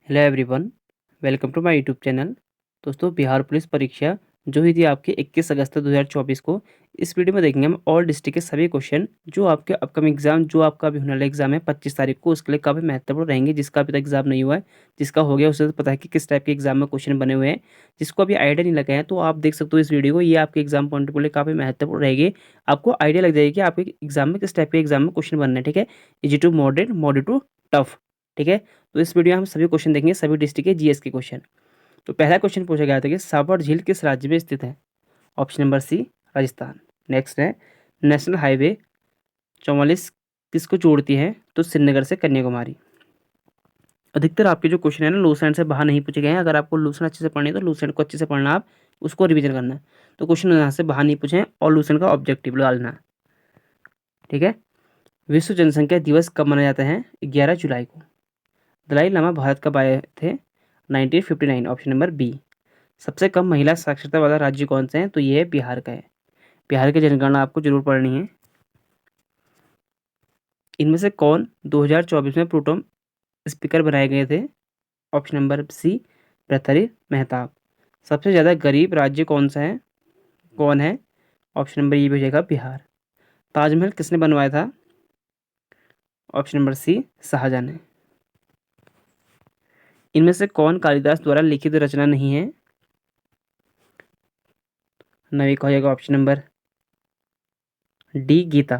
Hello everyone, welcome to my YouTube channel. दोस्तों, Bihar police परीक्षा जो हुई थी आपकी 21 अगस्त 2024 को, इस वीडियो में देखेंगे हम ऑल डिस्ट्रिक्ट के सभी क्वेश्चन जो आपके अपकमिंग एग्जाम, जो आपका अभी होने वाला एग्जाम है 25 तारीख को, उसके लिए काफ़ी महत्वपूर्ण रहेंगे। जिसका अभी तक एग्जाम नहीं हुआ है, जिसका हो गया उसे तो पता है कि किस टाइप के एग्जाम में क्वेश्चन बने हुए हैं। जिसको अभी आइडिया नहीं लगा है तो आप देख सकते हो इस वीडियो को, ये आपके एग्जाम पॉइंट के लिए काफ़ी महत्वपूर्ण रहेगी। आपको आइडिया लग जाएगी कि आपके एग्जाम में किस टाइप के एग्जाम में क्वेश्चन बनना है। ठीक है, easy to moderate, moderate to tough. ठीक है, तो इस वीडियो में हम सभी क्वेश्चन देखेंगे, सभी डिस्ट्रिक्ट के जीएस के क्वेश्चन। तो पहला क्वेश्चन पूछा गया था कि साबर झील किस राज्य में स्थित है। Option number C, Rajasthan. Next है, नेशनल हाईवे 44 किसको जोड़ती है, तो श्रीनगर से कन्याकुमारी। अधिकतर आपके जो क्वेश्चन है ना लूसेंट से बाहर नहीं पूछे गए हैं। अगर आपको लूसेंट अच्छे से पढ़नी है तो लूसेंट को अच्छे से पढ़ना, आप उसको रिवीजन करना है। तो क्वेश्चन यहाँ से बाहर नहीं पूछे हैं और लूसेंट का ऑब्जेक्टिव डालना है। ठीक है, विश्व जनसंख्या दिवस कब मनाया जाता है, 11 जुलाई को। दलाई लामा भारत कब आए थे, 1959। Option number B. सबसे कम महिला साक्षरता वाला राज्य कौन सा है, तो ये है बिहार का है। बिहार की जनगणना आपको जरूर पढ़नी है। इनमें से कौन 2024 में प्रोटोम स्पीकर बनाए गए थे। Option number C, Bhartrihari Mahtab. सबसे ज़्यादा गरीब राज्य कौन सा है, कौन है। ऑप्शन नंबर ई भी हो जाएगा बिहार। ताजमहल किसने बनवाया था। ऑप्शन नंबर सी, शाहजहां ने। इनमें से कौन कालिदास द्वारा लिखित रचना नहीं है। नवी का हो जाएगा option number D, Geeta.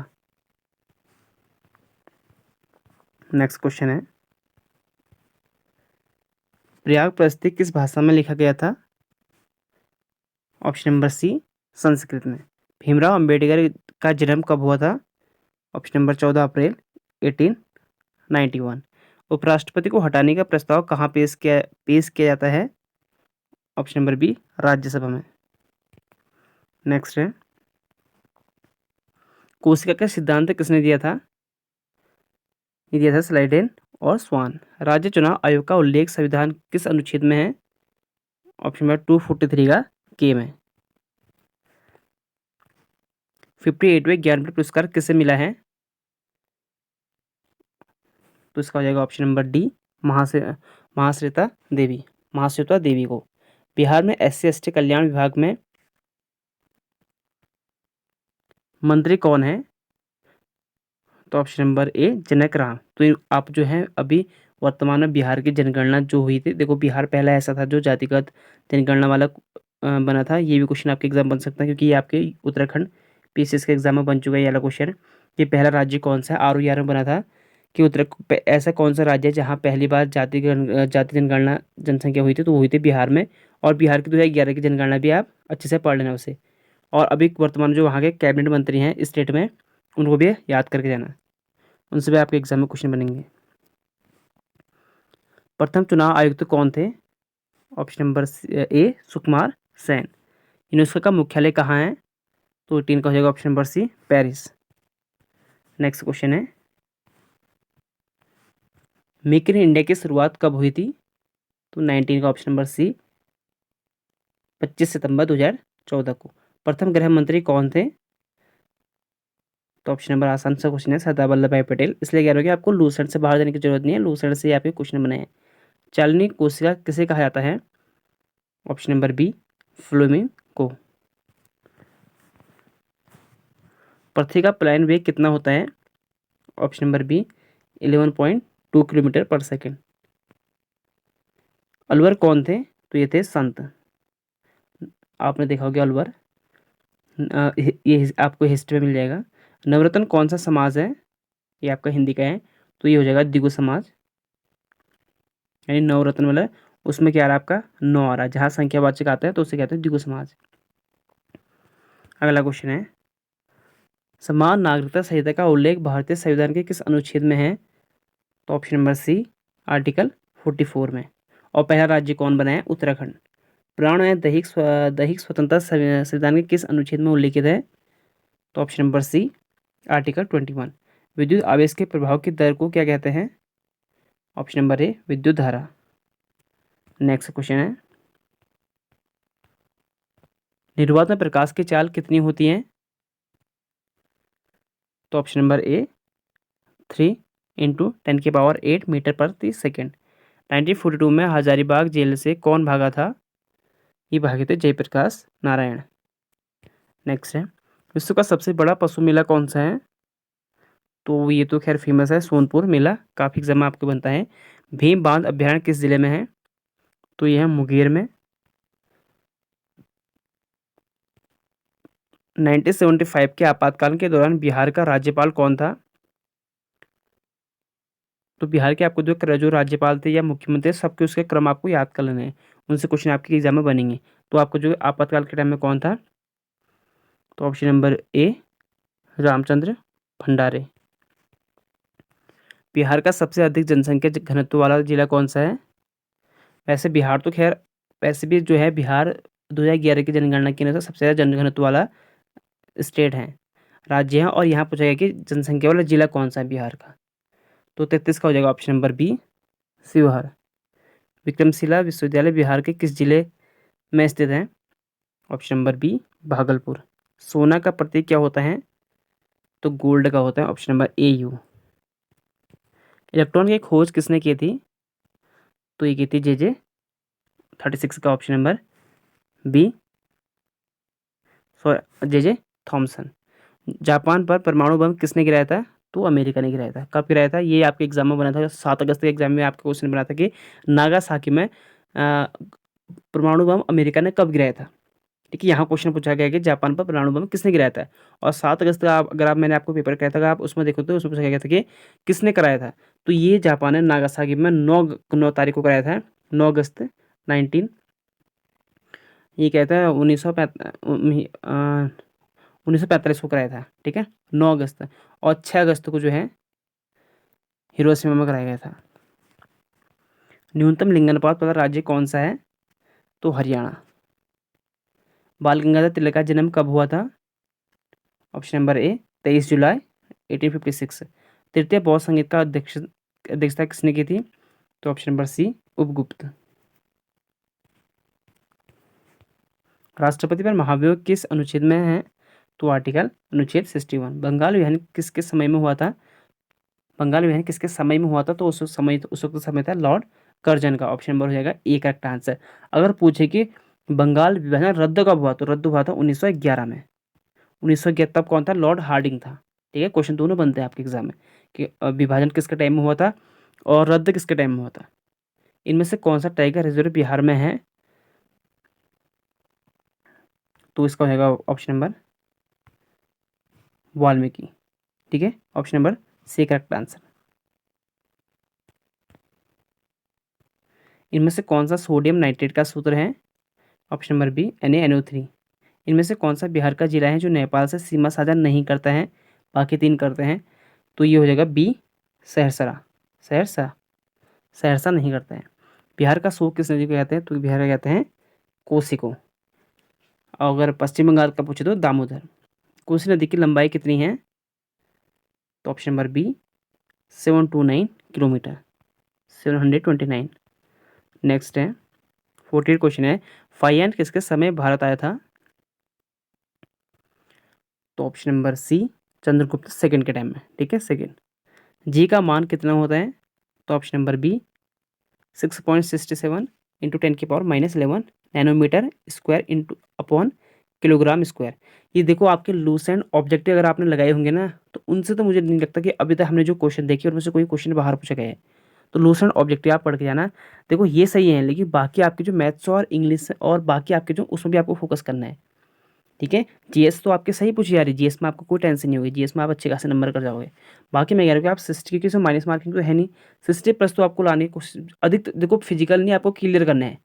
Next question है, प्रयाग प्रस्ती किस भाषा में लिखा गया था। ऑप्शन नंबर सी, संस्कृत में। भीमराव अंबेडकर का जन्म कब हुआ था। ऑप्शन नंबर 14 अप्रैल 1891। उपराष्ट्रपति को हटाने का प्रस्ताव कहाँ पेश किया जाता है। ऑप्शन नंबर बी, राज्यसभा में। नेक्स्ट है, कोशिका का सिद्धांत किसने दिया था। ये दिया था स्लाइडेन और स्वान। राज्य चुनाव आयोग का उल्लेख संविधान किस अनुच्छेद में है। ऑप्शन नंबर 243 का के में। 58वें ज्ञानपीठ पुरस्कार किसे मिला है, तो इसका हो जाएगा ऑप्शन नंबर डी, महाश्वेता देवी, महाश्वेता देवी को। बिहार में SC/ST कल्याण विभाग में मंत्री कौन है, तो ऑप्शन नंबर ए, जनक राम। तो आप जो है अभी वर्तमान में बिहार की जनगणना जो हुई थी, देखो बिहार पहला ऐसा था जो जातिगत जनगणना वाला बना था। ये भी क्वेश्चन आपके एग्जाम बन सकता है क्योंकि ये आपके उत्तराखंड PCS के एग्जाम में बन चुका है ये वाला क्वेश्चन। ये पहला राज्य कौन सा है, ROER में बना था कि ऐसा कौन सा राज्य है जहाँ पहली बार जाति जनगणना जनसंख्या हुई थी, तो वो हुई थी बिहार में। और बिहार की 2011 की जनगणना भी आप अच्छे से पढ़ लेना उसे। और अभी वर्तमान जो वहाँ के कैबिनेट मंत्री हैं स्टेट में, उनको भी याद करके जाना, उनसे भी आपके एग्जाम में क्वेश्चन बनेंगे। प्रथम चुनाव आयुक्त कौन थे। Option number A, Sukumar Sen. UNESCO का मुख्यालय कहाँ है, तो 18 का हो जाएगा option number C, Paris. Next question है, मेक इन इंडिया की शुरुआत कब हुई थी, तो 19 का ऑप्शन नंबर सी, 25 सितंबर 2014 को। प्रथम गृह मंत्री कौन थे, तो ऑप्शन नंबर आसान सा क्वेश्चन है, सरदार वल्लभ भाई पटेल। इसलिए कह रहे हो कि आपको लूसेंट से बाहर जाने की जरूरत नहीं है, लूसेंट से ही आपके क्वेश्चन बने हैं। चालनी कोशिका किसे कहा जाता है। Option number B, flamingo. पृथ्वी का प्लान वेग कितना होता है। Option number B, 11.2 kilometre per second. Alvar कौन थे, तो ये थे संत। आपने देखा होगा अलवर, ये आपको हिस्ट्री में मिल जाएगा। नवरत्न कौन सा समाज है, ये आपका हिंदी का है, तो ये हो जाएगा दिगु समाज। यानी नवरत्न वाला उसमें क्या आ रहा है आपका 9 आ रहा है, जहाँ संख्यावाचक आता है तो उसे कहते हैं दिगु समाज। अगला क्वेश्चन है, समान नागरिकता संहिता का उल्लेख भारतीय संविधान के किस अनुच्छेद में है, तो ऑप्शन नंबर सी, आर्टिकल 44 में। और पहला राज्य कौन बना है, उत्तराखंड। प्राण में दैहिक स्वतंत्रता संविधान के किस अनुच्छेद में उल्लिखित है, तो ऑप्शन नंबर सी, आर्टिकल 21। विद्युत आवेश के प्रभाव की दर को क्या कहते हैं, ऑप्शन नंबर ए, विद्युत धारा। नेक्स्ट क्वेश्चन है, निर्वात में प्रकाश की चाल कितनी होती है, तो ऑप्शन नंबर ए, 3 × 10⁸ मीटर प्रति सेकेंड। 1942 में हजारीबाग जेल से कौन भागा था? ये भागे थे जयप्रकाश नारायण। नेक्स्ट है, विश्व का सबसे बड़ा पशु मेला कौन सा है? तो ये तो खैर फेमस है, सोनपुर मेला, काफ़ी एग्जाम में आपको बनता है। भीम बांध अभ्यारण्य किस जिले में है? तो ये है मुंगेर में। 1975 के आपातकाल के दौरान बिहार का राज्यपाल कौन था? तो बिहार के आपको जो राज्यपाल थे या मुख्यमंत्री, सबके उसके क्रम आपको याद कर लेने हैं, उनसे क्वेश्चन आपके एग्जाम में बनेंगे। तो आपको जो आपातकाल के टाइम में कौन था? तो ऑप्शन नंबर ए रामचंद्र भंडारे। बिहार का सबसे अधिक जनसंख्या घनत्व वाला जिला कौन सा है? वैसे बिहार तो खैर, वैसे भी जो है बिहार 2011 की जनगणना के अनुसार सबसे ज़्यादा जनघनत्व वाला स्टेट है, राज्य है। और यहाँ पूछा गया कि जनसंख्या वाला जिला कौन सा है बिहार का? तो 33 का हो जाएगा option number B Sheohar. Vikramshila विश्वविद्यालय बिहार के किस जिले में स्थित है? Option number B Bhagalpur. सोना का प्रतीक क्या होता है? तो गोल्ड का होता है, option number A you. Electron की खोज किसने की थी? तो ये की थी जे 36 का option number B J Thomson. जापान पर परमाणु बम किसने गिराया था? तो अमेरिका ने गिराया था। कब गिराया था? ये आपके एग्जाम में बना था 7 अगस्त के एग्जाम में आपका क्वेश्चन बना था कि नागासाकी में परमाणु बम अमेरिका ने कब गिराया था। ठीक है, यहाँ क्वेश्चन पूछा गया कि जापान पर परमाणु बम किसने गिराया था। और 7 अगस्त का अगर आप मैंने आपको पेपर कराया था, अगर आप उसमें देखो तो उसमें पूछा गया था कि किसने कराया था। तो ये जापान ने नागासाकी में 9 तारीख को कराया था, 9 अगस्त 19, ये कहता है 1945 को कराया था। ठीक है, 9 अगस्त। और 6 अगस्त को जो है हिरोशिमा में कराया गया था। न्यूनतम लिंगानुपात वाला राज्य कौन सा है? तो हरियाणा। बाल गंगाधर तिलक का जन्म कब हुआ था? ऑप्शन नंबर ए 23 जुलाई 1856। तृतीय बौद्ध संगीत का अध्यक्षता किसने की थी? तो ऑप्शन नंबर सी उपगुप्त। राष्ट्रपति पर महाभियोग किस अनुच्छेद में है? तो आर्टिकल अनुच्छेद 61। बंगाल विभाजन किसके समय में हुआ था? बंगाल विभाजन किसके समय में हुआ था? तो उस वक्त समय था लॉर्ड कर्जन का। ऑप्शन नंबर हो जाएगा ए करेक्ट आंसर। अगर पूछे कि बंगाल विभाजन रद्द कब हुआ, तो रद्द हुआ था 1911 में। 1911 तब कौन था? लॉर्ड हार्डिंग था। ठीक है, क्वेश्चन दोनों बनते हैं आपके एग्जाम में कि विभाजन किसके टाइम में हुआ था और रद्द किसके टाइम में हुआ था। इनमें से कौन सा टाइगर रिजर्व बिहार में है? तो इसका हो जाएगा ऑप्शन नंबर वाल्मीकि। ठीक है, option number C correct answer. इनमें से कौन सा सोडियम नाइट्रेट का सूत्र है? Option number B NaNO3। इनमें से कौन सा बिहार का जिला है जो नेपाल से सीमा साझा नहीं करता है, बाकी 3 करते हैं? तो ये हो जाएगा बी सहरसा। सहरसा सहरसा नहीं करता है। बिहार का शोक किस नदी को कहते हैं? तो बिहार का कहते हैं कोसी को। और अगर पश्चिम बंगाल का पूछे तो दामोदर। कोसी नदी की लंबाई कितनी है? तो option number B 729 kilometre, 729। Next है 14 क्वेश्चन है, फाइयान किसके समय भारत आया था? तो option number C Chandragupta second के टाइम में। ठीक है, सेकंड। जी का मान कितना होता है? तो option number B 6.67 into 10⁻11 nanometre square into upon kilogram square. ये देखो आपके लूसेंट ऑब्जेक्टिव अगर आपने लगाए होंगे ना, तो उनसे तो मुझे नहीं लगता कि अभी तक हमने जो क्वेश्चन देखे उनमें से कोई क्वेश्चन बाहर पूछा गया है। तो लूसेंट ऑब्जेक्टिव आप पढ़ के जाना। देखो ये सही है, लेकिन बाकी आपके जो मैथ्स और इंग्लिश और बाकी आपके जो उसमें भी आपको फोकस करना है। ठीक है, जीएस तो आपके सही पूछी जा रही है, जीएस में आपको कोई टेंशन नहीं होगी, जीएस में आप अच्छे खासे नंबर कर जाओगे। बाकी मैं कह रहा हूँ कि आप 60 की माइनस मार्किंग तो है नहीं, 60+ तो आपको लाने की कोशिश अधिक। देखो फिजिकल नहीं आपको क्लियर करना है,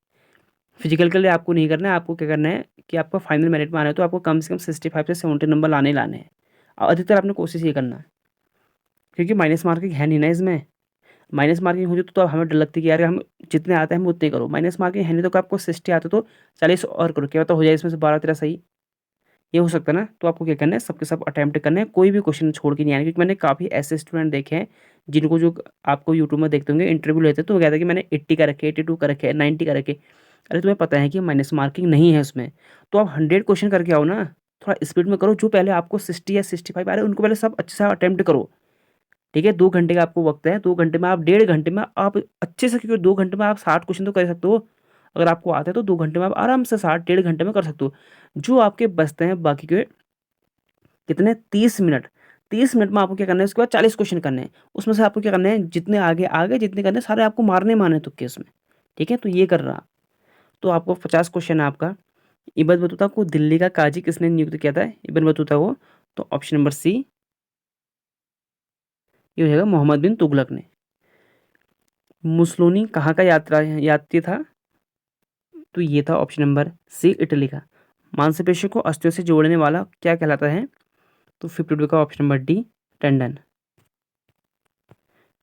फिजिकल के लिए आपको नहीं करना है, आपको क्या करना है कि आपको फाइनल मेरिट में आना है तो आपको कम से कम 65 से 70 नंबर लाने ही लाने हैं। और अधिकतर आपने कोशिश ये करना है, क्योंकि माइनस मार्किंग है नहीं ना इसमें। माइनस मार्किंग होती तो हमें डर लगती कि यार हम जितने आते हैं हम उतने करो, माइनस मार्किंग है नहीं तो आपको 60 आते तो 40 और करो, क्या पता हो जाए इसमें से 12-13 सही, ये हो सकता है ना। तो आपको क्या करना है, सबके सब अटैम्प्ट करना है, कोई भी क्वेश्चन छोड़ के नहीं आना। क्योंकि मैंने काफ़ी ऐसे स्टूडेंट देखे हैं जिनको, जो आपको यूट्यूब में देखते होंगे इंटरव्यू लेते, तो वो कहता है कि मैंने 80 का रखे, 82 का रखे, 90 का रखे। अरे तुम्हें पता है कि माइनस मार्किंग नहीं है उसमें, तो आप 100 क्वेश्चन करके आओ ना, थोड़ा स्पीड में करो। जो पहले आपको 60 या 65 आ रहे हैं उनको पहले सब अच्छे से अटैम्प्ट करो, ठीक है, 2 घंटे का आपको वक्त है, 2 घंटे में आप 1.5 घंटे में आप अच्छे से, क्योंकि 2 घंटे में आप 60 क्वेश्चन तो कर सकते हो। अगर आपको आता है तो 2 घंटे में आप आराम से 60 1.5 घंटे में कर सकते हो। जो आपके बचते हैं बाकी के कितने, 30 मिनट, 30 मिनट में आपको क्या करना है, उसके बाद 40 क्वेश्चन करने हैं। उसमें से आपको क्या करना है, जितने आगे आगे जितने करने हैं, सारे आपको मारने मारने तुक्के उसमें। ठीक है, तो ये कर रहा। तो आपको 50 क्वेश्चन है आपका। इब्न बतूता को दिल्ली का काजी किसने नियुक्त किया था, इब्न बतूता को? तो ऑप्शन नंबर सी, ये हो जाएगा मोहम्मद बिन तुगलक ने। मुसोलिनी कहाँ का यात्री था? तो ये था ऑप्शन नंबर सी, इटली का। मांसपेशियों को अस्थियों से जोड़ने वाला क्या कहलाता है? तो 52 का ऑप्शन नंबर डी, टेंडन।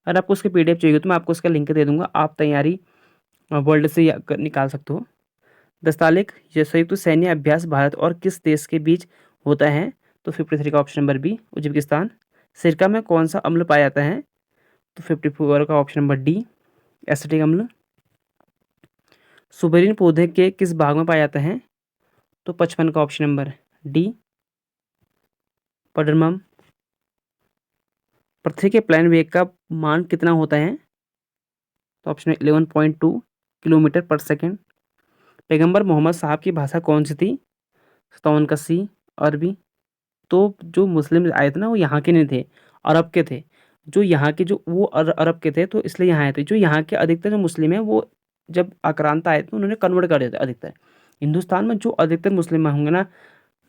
अगर आपको उसकी पीडीएफ चाहिए तो मैं आपको उसका लिंक दे दूंगा, आप तैयारी वर्ल्ड से निकाल सकते हो। दस्तालेख ये संयुक्त सैन्य अभ्यास भारत और किस देश के बीच होता है? तो 53 का ऑप्शन नंबर बी, उज्बेकिस्तान। सिरका में कौन सा अम्ल पाया जाता है? तो 54 का ऑप्शन नंबर डी, एसिटिक अम्ल। सुबेरीन पौधे के किस भाग में पाया जाता है? तो 55 का ऑप्शन नंबर डी, पडरमम। पृथ्वी के प्लान वेग का मान कितना होता है? तो ऑप्शन 11.2 किलोमीटर पर सेकेंड। पैगंबर मोहम्मद साहब की भाषा कौन सी थी? 57 का सी, अरबी। तो जो मुस्लिम आए थे ना, वो यहाँ के नहीं थे, अरब के थे। जो यहाँ के, जो वो अरब के थे, तो इसलिए यहाँ आए थे। जो यहाँ के अधिकतर जो मुस्लिम हैं, वो जब आक्रांता आए थे उन्होंने कन्वर्ट कर दिया था अधिकतर। हिंदुस्तान में जो अधिकतर मुस्लिम होंगे ना,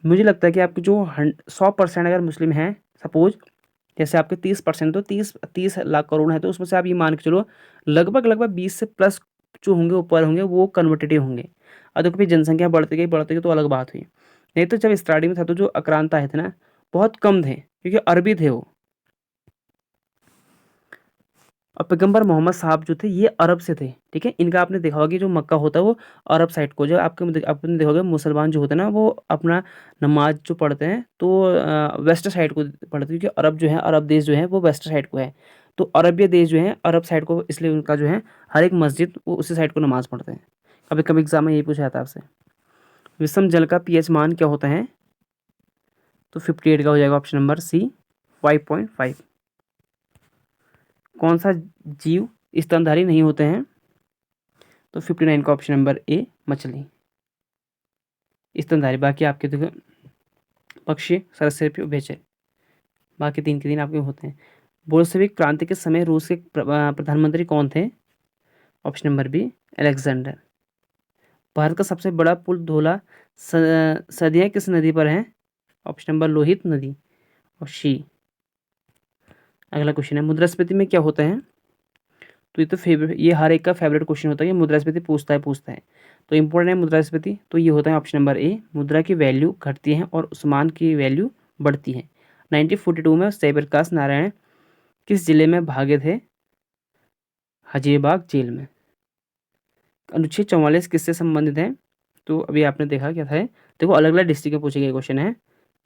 मुझे लगता है कि आपके जो 100% अगर मुस्लिम हैं, सपोज जैसे आपके 30%, तो 30 लाख करोड़ है, तो उसमें से आप ये मान के चलो लगभग लगभग 20 से प्लस जो होंगे, ऊपर होंगे, वो कन्वर्टेड होंगे। और देखो फिर जनसंख्या बढ़ती गई तो अलग बात हुई। नहीं तो जब स्टार्टिंग में था तो जो आक्रांत आए थे ना, बहुत कम थे, क्योंकि अरबी थे वो। और पैगंबर मोहम्मद साहब जो थे ये अरब से थे। ठीक है, इनका आपने देखा होगा कि जो मक्का होता है वो अरब साइड को, जो आपने देखा होगा मुसलमान जो होते हैं ना, वो अपना नमाज जो पढ़ते हैं तो वेस्ट साइड को पढ़ते हैं, क्योंकि अरब जो है, अरब देश जो है वो वेस्ट साइड को है। तो अरबिया देश जो है अरब साइड को, इसलिए उनका जो है हर एक मस्जिद वो उसी साइड को नमाज पढ़ते हैं। कभी कभी एग्जाम में यही पूछा जाता है आपसे। विषम जल का पीएच मान क्या होता है? तो 58 का हो जाएगा ऑप्शन नंबर सी, 5.5। कौन सा जीव स्तनधारी नहीं होते हैं? तो 59 का ऑप्शन नंबर ए, मछली। स्तनधारी, बाकी आपके देखो पक्षी, सरीसृप, उभयचर, बाकी 3 के 3 आपके होते हैं। बोल्शेविक क्रांति के समय रूस के प्रधानमंत्री कौन थे? Option number B, Alexander. भारत का सबसे बड़ा पुल धोला सदियाँ किस नदी पर है? ऑप्शन नंबर लोहित नदी और शी। अगला क्वेश्चन है, मुद्रास्फीति में क्या होता है? तो ये तो फेवरेट, ये हर एक का फेवरेट क्वेश्चन होता है, ये मुद्रास्फीति पूछता है। तो इंपॉर्टेंट है मुद्रास्फीति, तो ये होता है ऑप्शन नंबर ए, मुद्रा की वैल्यू घटती है और उस्मान की वैल्यू बढ़ती है। 1942 में जयप्रकाश नारायण किस जिले में भागे थे? हजीरबाग जेल में। अनुच्छेद 44 किससे संबंधित है? तो अभी आपने देखा क्या था, देखो अलग अलग डिस्ट्रिक्ट में पूछे गए क्वेश्चन है।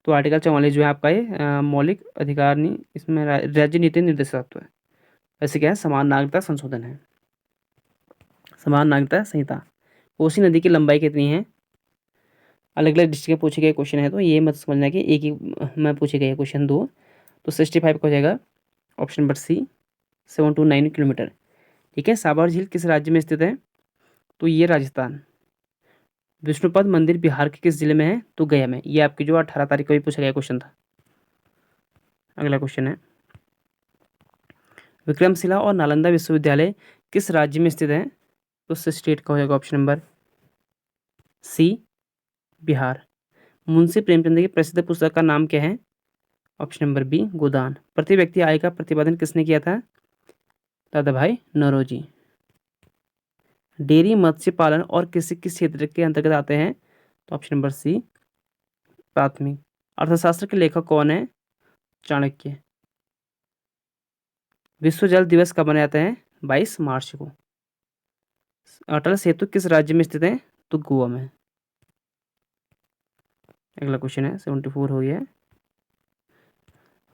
तो आर्टिकल 44 जो है आपका ये मौलिक अधिकार नहीं, इसमें राज्य नीति निर्देशक है। वैसे क्या है, समान नागरिकता संशोधन है, समान नागरिकता संहिता। कोसी नदी की लंबाई कितनी है? अलग अलग डिस्ट्रिक्ट में पूछे गए क्वेश्चन है, तो ये मत समझना कि एक ही में पूछे गए क्वेश्चन दो। तो 65 का हो जाएगा ऑप्शन नंबर सी, 729 किलोमीटर। ठीक है, साबर झील किस राज्य में स्थित है? तो ये राजस्थान। विष्णुपद मंदिर बिहार के किस जिले में है? तो गया में। ये आपकी जो 18 तारीख को भी पूछा गया क्वेश्चन था। अगला क्वेश्चन है, विक्रमशिला और नालंदा विश्वविद्यालय किस राज्य में स्थित है? तो स्टेट का हो जाएगा option number C, Bihar. Munshi Premchand की प्रसिद्ध पुस्तक का नाम क्या है? Option number B, Godan. प्रति व्यक्ति आय का प्रतिपादन किसने किया था? दादा भाई नौरोजी। डेयरी मत्स्य पालन और किस किस क्षेत्र के अंतर्गत आते हैं? तो ऑप्शन नंबर सी, प्राथमिक। अर्थशास्त्र के लेखक कौन है? चाणक्य। विश्व जल दिवस कब मनाया जाता है? 22 मार्च को। अटल सेतु किस राज्य में स्थित है? तो गोवा में। अगला क्वेश्चन है, 74 हो गया है।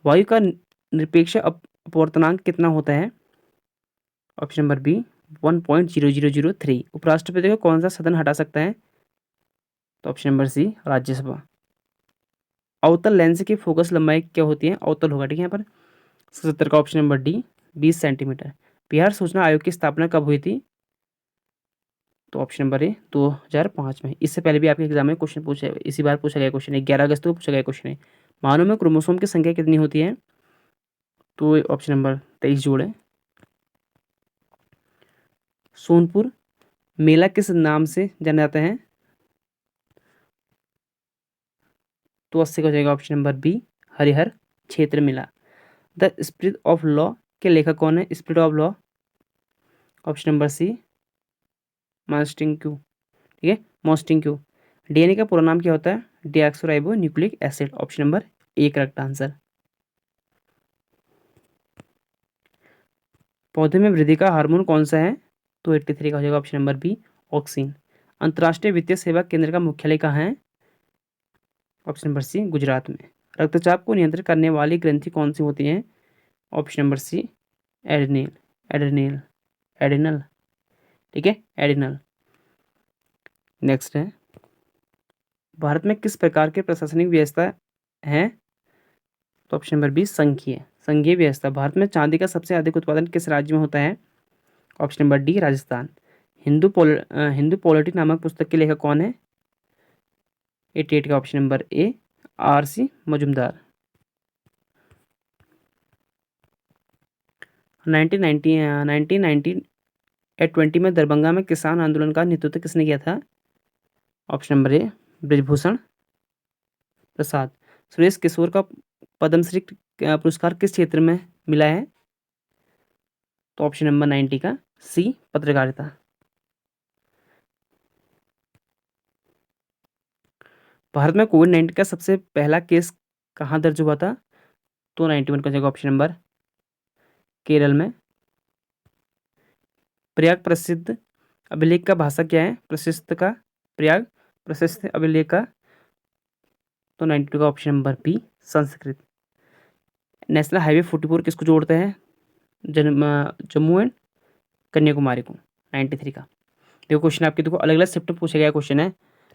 वायु का निरपेक्ष अपवर्तनांक कितना होता है? Option number B, 1.0003। उपराष्ट्रपति को कौन सा सदन हटा सकता है? तो ऑप्शन नंबर सी, राज्यसभा। अवतल लेंस की फोकस लंबाई क्या होती है? अवतल होगा, ठीक है यहाँ पर। 77 का option number D 20 centimetre. Bihar सूचना आयोग की स्थापना कब हुई थी? तो ऑप्शन नंबर ए 2005 में। इससे पहले भी आपके एग्जाम में क्वेश्चन पूछे, इसी बार पूछा गया क्वेश्चन है, 11 अगस्त को पूछा गया क्वेश्चन है। मानव में क्रोमोसोम की संख्या कितनी होती है? तो ऑप्शन नंबर 23 जोड़े। सोनपुर मेला किस नाम से जाना जाता है? तो 80 का हो जाएगा option number B Harihar Kshetra मेला। द स्पिरिट ऑफ लॉ के लेखक कौन है? Spirit of law option number C Montesquieu. ठीक है, मॉस्टिंक्यू। डीएनए का पूरा नाम क्या होता है? Deoxyribo nucleic acid. Option number A correct answer. पौधे में वृद्धि का हार्मोन कौन सा है? तो 83 का हो जाएगा ऑप्शन नंबर बी ऑक्सीन। अंतर्राष्ट्रीय वित्तीय सेवा केंद्र का मुख्यालय कहाँ है? ऑप्शन नंबर सी गुजरात में। रक्तचाप को नियंत्रित करने वाली ग्रंथि कौन सी होती है? Option number C adrenal. Adrenal adrenal. ठीक है, एड्रिनल। नेक्स्ट है, भारत में किस प्रकार की प्रशासनिक व्यवस्था है? तो ऑप्शन नंबर बी संघीय। संघीय व्यवस्था। भारत में चांदी का सबसे अधिक उत्पादन किस राज्य में होता है? Option number D Rajasthan. Hindu polity नामक पुस्तक के लेखक कौन है? 88 का ऑप्शन नंबर ए आर.सी. मजूमदार। 1920 में दरभंगा में किसान आंदोलन का नेतृत्व किसने किया था? ऑप्शन नंबर ए ब्रिजभूषण प्रसाद। सुरेश किशोर का पद्मश्री पुरस्कार किस क्षेत्र में मिला है? तो ऑप्शन नंबर 90 का सी पत्रकारिता। भारत में कोविड-19 का सबसे पहला केस कहाँ दर्ज हुआ था? तो 91 का जगह ऑप्शन नंबर केरल में। प्रयाग प्रसिद्ध अभिलेख का भाषा क्या है? प्रसिद्ध का प्रयाग प्रसिद्ध अभिलेख का तो 92 का option number B Sanskrit. National highway 44 किसको जोड़ते हैं? जम्मू एंड कन्याकुमारी को। 93 का। देखो क्वेश्चन आपके देखो अलग अलग शिफ्ट में पूछा गया क्वेश्चन है,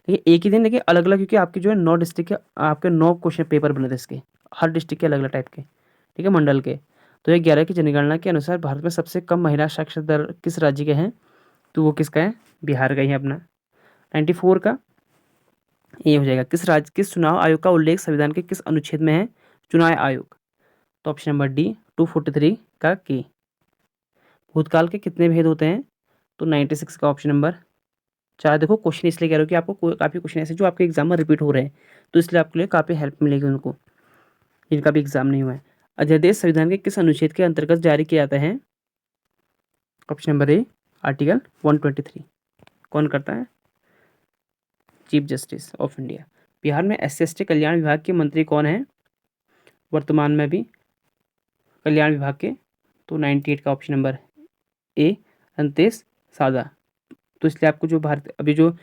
देखिए एक ही दिन देखिए अलग अलग, क्योंकि आपके जो है 9 डिस्ट्रिक्ट के आपके 9 क्वेश्चन पेपर बने थे इसके, हर डिस्ट्रिक्ट के अलग अलग टाइप के। ठीक है, मंडल के। तो ये 11 की जनगणना के अनुसार भारत में सबसे कम महिला साक्षरता दर किस राज्य के हैं? तो वो किसका है? बिहार का ही है अपना। 94 का ये हो जाएगा, किस चुनाव आयोग का उल्लेख संविधान के किस अनुच्छेद में है? चुनाव आयोग। तो ऑप्शन नंबर डी 243 का के। भूतकाल के कितने भेद होते हैं? तो 96 का ऑप्शन नंबर 4। देखो क्वेश्चन इसलिए कह रहे हो कि आपको काफ़ी क्वेश्चन ऐसे जो आपके एग्जाम में रिपीट हो रहे हैं, तो इसलिए आपके लिए काफ़ी हेल्प मिलेगी उनको जिनका भी एग्जाम नहीं हुआ है। अध्यादेश संविधान के किस अनुच्छेद के अंतर्गत जारी किया जाता है? ऑप्शन नंबर ए आर्टिकल 123। कौन करता है? Chief justice of India. Bihar में SC/ST कल्याण विभाग के मंत्री कौन है वर्तमान में भी कल्याण विभाग के? तो 98 का ऑप्शन नंबर ए अंतेश सादा। तो इसलिए आपको जो भारत अभी जो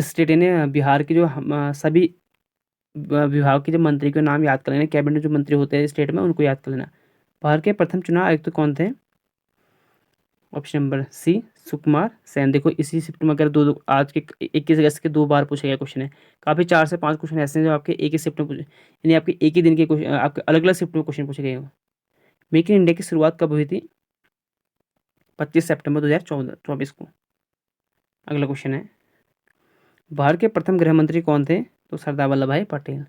स्टेट है ना बिहार के जो सभी विभाग के जो मंत्री के नाम याद कर लेना, कैबिनेट में जो मंत्री होते हैं स्टेट में उनको याद कर लेना। भारत के प्रथम चुनाव आयुक्त कौन थे? ऑप्शन नंबर सी सुकुमार सेन। देखो इसी शिफ्ट में अगर दो आज के 21 अगस्त के 2 बार पूछा गया क्वेश्चन है, काफ़ी 4 से 5 क्वेश्चन ऐसे हैं जो आपके एक ही शिफ्ट में पूछे, यानी आपके एक ही दिन के क्वेश्चन आपके अलग अलग शिफ्ट में क्वेश्चन पूछे गए हो। मेक इन इंडिया की शुरुआत कब हुई थी? 25 सितंबर 2024 को। अगला क्वेश्चन है, भारत के प्रथम गृह मंत्री कौन थे? तो सरदार वल्लभ भाई पटेल।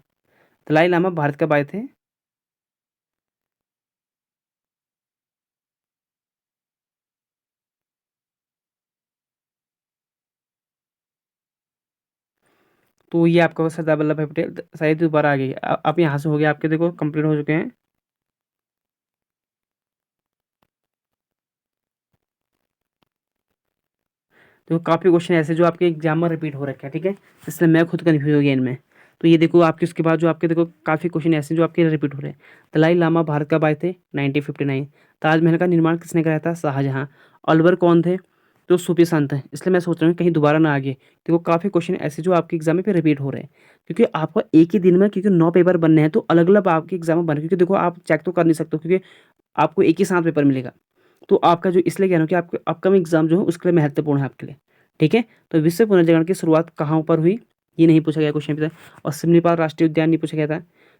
दलाई लामा भारत कब आए थे? तो ये आपका सरदार वल्लभ भाई पटेल शायद दोबारा आ गई। आप यहाँ से हो गया आपके, देखो कंप्लीट हो चुके हैं। तो काफ़ी क्वेश्चन ऐसे जो आपके एग्जाम में रिपीट हो रखे हैं, ठीक है, इसलिए मैं खुद कन्फ्यूज हो गया इनमें। तो ये देखो आपके उसके बाद जो आपके देखो काफ़ी क्वेश्चन ऐसे जो आपके रिपीट हो रहे हैं। दलाई लामा भारत कब आए थे? 1959। ताजमहल का निर्माण किसने कराया था? शाहजहाँ। अलवर कौन थे? तो सूफी संत हैं। इसलिए मैं सोच रहा हूँ कहीं दोबारा ना आगे। देखो काफ़ी क्वेश्चन ऐसे जो आपके एग्जाम में पे रिपीट हो रहे हैं, क्योंकि आपको एक ही दिन में क्योंकि 9 पेपर बनने हैं, तो अलग अलग आपके एग्जाम में बने, क्योंकि देखो आप चेक तो कर नहीं सकते हो, क्योंकि आपको एक ही साथ पेपर मिलेगा। तो आपका जो इसलिए कह रहा हूँ कि आपके अपकमिंग एग्जाम जो है उसके लिए महत्वपूर्ण है आपके लिए। ठीक है, तो विश्व पुनर्जागरण की शुरुआत कहाँ पर हुई? ये नहीं पूछा गया क्वेश्चन अभी तक। और सिमलीपाल राष्ट्रीय उद्यान नहीं पूछा गया था।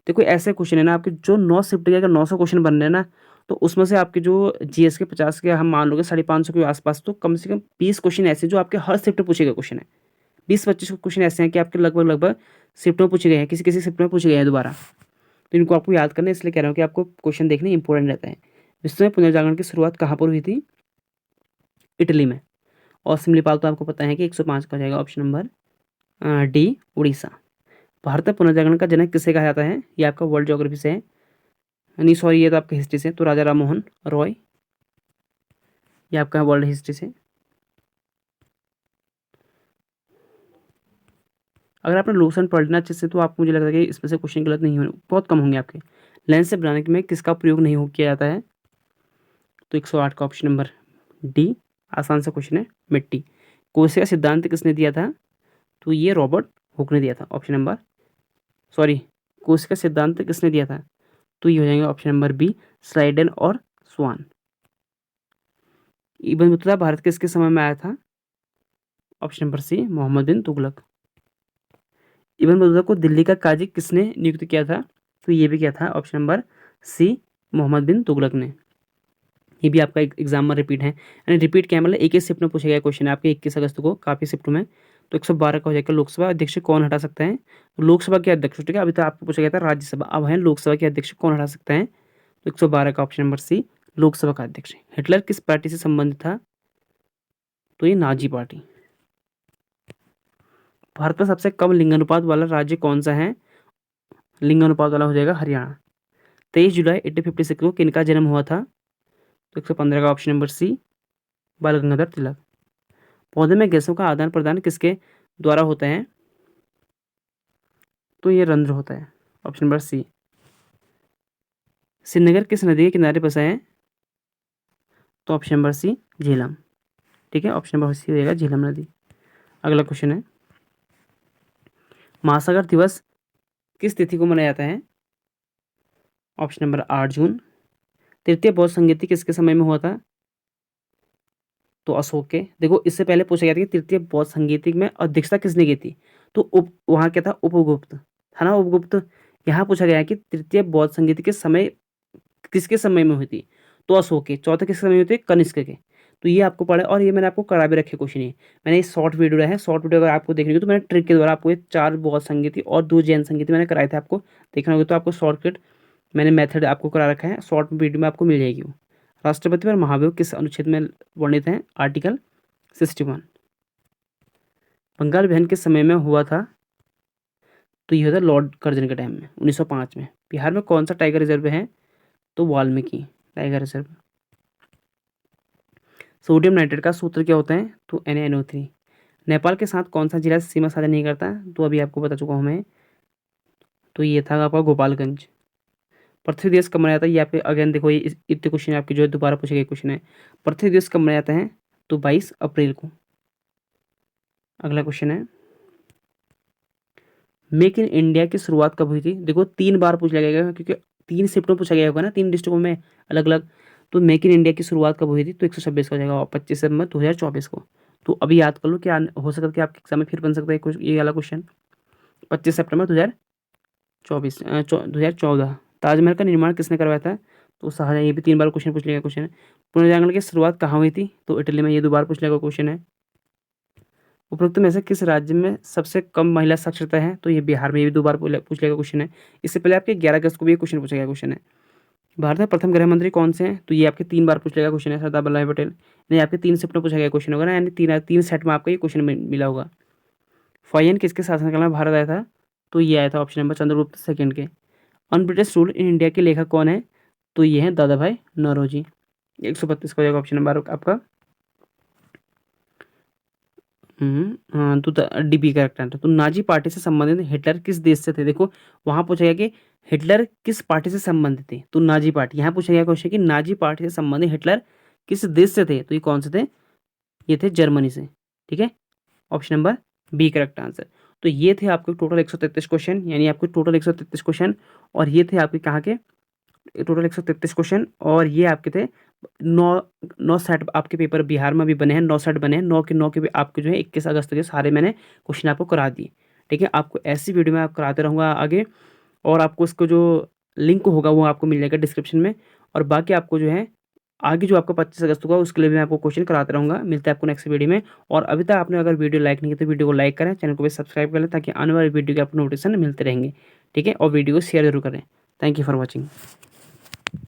देखो ऐसे क्वेश्चन है ना आपके जो 9 शिफ्ट के अगर 900 क्वेश्चन बन रहे हैं ना, तो उसमें से आपके जो जीएस के 50 के हम मान लोगे 550 के आसपास, तो कम से कम 20 क्वेश्चन ऐसे जो आपके हर शिफ्ट में पूछे गए क्वेश्चन है। 20-25 क्वेश्चन ऐसे हैं कि आपके लगभग शिफ्ट में पूछे गए हैं, किसी किसी शिफ्ट में पूछे गए हैं दोबारा। तो इनको आपको याद करना है, इसलिए कह रहा हूँ कि आपको क्वेश्चन देखने इंपॉर्टेंट रहता है। विश्व में पुनर्जागरण की शुरुआत कहाँ पर हुई थी? इटली में। और सिमलीपाल तो आपको पता है कि 105 का हो जाएगा option number D, Orissa. Bharat में पुनर्जागरण का जनक किसे कहा जाता है? ये आपका वर्ल्ड ज्योग्राफी से है, नहीं सॉरी ये तो आपका हिस्ट्री से, तो राजा राम मोहन रॉय, ये आपका वर्ल्ड हिस्ट्री से। अगर आपने लोशन पढ़ लेना अच्छे से तो आपको मुझे लगता है कि इसमें से क्वेश्चन गलत नहीं होंगे, बहुत कम होंगे आपके। लेंस से बनाने में किसका प्रयोग नहीं किया जाता है? तो 108 का ऑप्शन नंबर डी, आसान सा क्वेश्चन है, मिट्टी। कोसे का सिद्धांत किसने दिया था? तो ये रॉबर्ट हुक ने दिया था, ऑप्शन नंबर सॉरी, कोसे का सिद्धांत किसने दिया था? तो ये हो जाएंगे ऑप्शन नंबर बी, स्लाइडन और स्वान। इब्न बतूता भारत किसके समय में आया था? ऑप्शन नंबर सी, मोहम्मद बिन तुगलक। इब्न बतूता को दिल्ली का काजी किसने नियुक्त किया था? तो ये भी किया था ऑप्शन नंबर सी, मोहम्मद बिन तुगलक ने। ये भी आपका एग्जाम में रिपीट है, यानी रिपीट क्या मतलब एक ही शिफ्ट में पूछा गया क्वेश्चन है आपके 21 अगस्त को काफ़ी शिफ्ट में। तो 112 का हो जाएगा, लोकसभा अध्यक्ष कौन हटा सकता है? तो लोकसभा के अध्यक्ष, ठीक है, अभी तो आपको पूछा गया था राज्यसभा, अब है लोकसभा के अध्यक्ष कौन हटा सकता है? तो 112 का ऑप्शन नंबर सी, लोकसभा का अध्यक्ष। हिटलर किस पार्टी से संबंधित था? तो ये नाजी पार्टी। भारत में सबसे कम लिंगानुपात वाला राज्य कौन सा है? लिंगानुपात वाला हो जाएगा हरियाणा। 23 जुलाई 1856 को किनका जन्म हुआ था? तो 115 का ऑप्शन नंबर सी, बाल गंगाधर तिलक। पौधे में गैसों का आदान प्रदान किसके द्वारा होता है? तो ये रंध्र होता है, ऑप्शन नंबर सी। श्रीनगर किस नदी के किनारे बसा है? तो ऑप्शन नंबर सी, झेलम। ठीक है, ऑप्शन नंबर सी हो जाएगा झेलम नदी। अगला क्वेश्चन है, महासागर दिवस किस तिथि को मनाया जाता है? ऑप्शन नंबर 8 जून। तृतीय बौद्ध संगीति किसके समय में हुआ था? तो अशोक के। देखो इससे पहले पूछा गया था कि तृतीय बौद्ध संगीति में अध्यक्षता किसने की थी? तो उप वहाँ क्या था? उपगुप्त था ना, उपगुप्त। यहाँ पूछा गया है कि तृतीय बौद्ध संगीति के समय किसके समय में हुई थी? तो अशोक के। चौथे किसके समय में हुई थी? कनिष्क के। तो ये आपको पढ़ा, और ये मैंने आपको करा भी रखे क्वेश्चन ये। मैंने ये शॉर्ट वीडियो है, शॉर्ट वीडियो अगर आपको देखनी हो तो मैंने ट्रिक के द्वारा आपको ये 4 बौद्ध संगीति और 2 जैन संगीति मैंने कराए थे, आपको देखना होगा तो आपको शॉर्टकट मैंने मेथड आपको करा रखा है, शॉर्ट वीडियो में आपको मिल जाएगी वो। राष्ट्रपति पर महाभियोग किस अनुच्छेद में वर्णित है? आर्टिकल 61। बंगाल विभाजन किस समय में हुआ था? तो ये होता लॉर्ड कर्जन के टाइम में, 1905 में। बिहार में कौन सा टाइगर रिजर्व है? तो Valmiki tiger reserve. Sodium nitrate का सूत्र क्या होता है? तो NaNO3। नेपाल के साथ कौन सा जिला सीमा साझा नहीं करता? तो अभी आपको बता चुका हूँ मैं, तो ये था आपका गोपालगंज। पृथ्वी दिवस कब मनाया जाता है? ये आपके अगेन देखो, ये इतने क्वेश्चन आपके जो है दोबारा पूछे गए क्वेश्चन है। पृथ्वी दिवस कब मनाया जाता है? तो 22 अप्रैल को। अगला क्वेश्चन है, मेक इन इंडिया की शुरुआत कब हुई थी? देखो 3 बार पूछ लिया गया क्योंकि 3 शिफ्ट में पूछा गया होगा ना, 3 डिस्ट्रिक्टों में अलग अलग। तो मेक इन इंडिया की शुरुआत कब हुई थी? तो 126 का हो जाएगा, और 25 सितंबर 2024 को। तो अभी याद कर लो, क्या हो सकता है कि आपके एग्जाम में फिर बन सकता है ये वाला क्वेश्चन। 25 सितंबर 2014। ताजमहल का निर्माण किसने करवाया था? तो शाहजहां। ये भी 3 बार क्वेश्चन पूछ लिया गया क्वेश्चन है। पुनर्जागरण की शुरुआत कहाँ हुई थी? तो इटली में। ये 2 बार पूछ लिया गया क्वेश्चन है। उपरोक्त में से किस राज्य में सबसे कम महिला साक्षरता है? तो ये बिहार में। ये भी 2 बार पूछ लिया गया क्वेश्चन है। इससे पहले आपके 11 अगस्त को भी ये क्वेश्चन पूछा गया क्वेश्चन है। भारत में प्रथम गृह मंत्री कौन से हैं? तो ये आपके 3 बार पूछ लिया गया क्वेश्चन है, सरदार वल्लभ भाई पटेल। नहीं, आपके 3 शिफ्ट में पूछा गया क्वेश्चन होगा ना, यानी 3 सेट में आपको ये क्वेश्चन मिला होगा। फाइन किसके शासनकाल में भारत आया था? तो ये आया था ऑप्शन नंबर चंद्रगुप्त सेकंड के। Un British rule in India के लेखक कौन है? तो ये है दादा भाई नौरोजी। 132 का हो जाएगा ऑप्शन नंबर आपका। हाँ, तो DP करेक्ट आंसर। तो नाजी पार्टी से संबंधित हिटलर किस देश से थे? देखो वहां पूछा गया कि हिटलर किस पार्टी से संबंधित थे, तो नाजी पार्टी। यहाँ पूछा गया क्वेश्चन कि नाजी पार्टी से संबंधित हिटलर किस देश से थे? तो ये कौन से थे? ये थे जर्मनी से। ठीक है, option number B correct answer. तो ये थे आपके टोटल 133 क्वेश्चन, यानी आपके टोटल 133 क्वेश्चन, और ये थे आपके कहाँ के? टोटल 133 क्वेश्चन, और ये आपके थे 9 सेट आपके पेपर बिहार में भी बने हैं, 9 सेट बने हैं, 9 के 9 के भी आपके जो है 21 अगस्त के सारे मैंने क्वेश्चन आपको करा दिए। ठीक है, आपको ऐसी वीडियो में आप कराते रहूँगा आगे, और आपको इसको जो लिंक होगा वो आपको मिल जाएगा डिस्क्रिप्शन में। और बाकी आपको जो है आगे जो आपका 25 अगस्त को उसके लिए भी मैं आपको क्वेश्चन कराता रहूँगा। मिलते हैं आपको नेक्स्ट वीडियो में। और अभी तक आपने अगर वीडियो लाइक नहीं की तो वीडियो को लाइक करें, चैनल को भी सब्सक्राइब कर लें ताकि आने वाली वीडियो के आपको नोटिफिकेशन मिलते रहेंगे। ठीक है? और वीडियो को शेयर ज़रूर करें। Thank you for watching.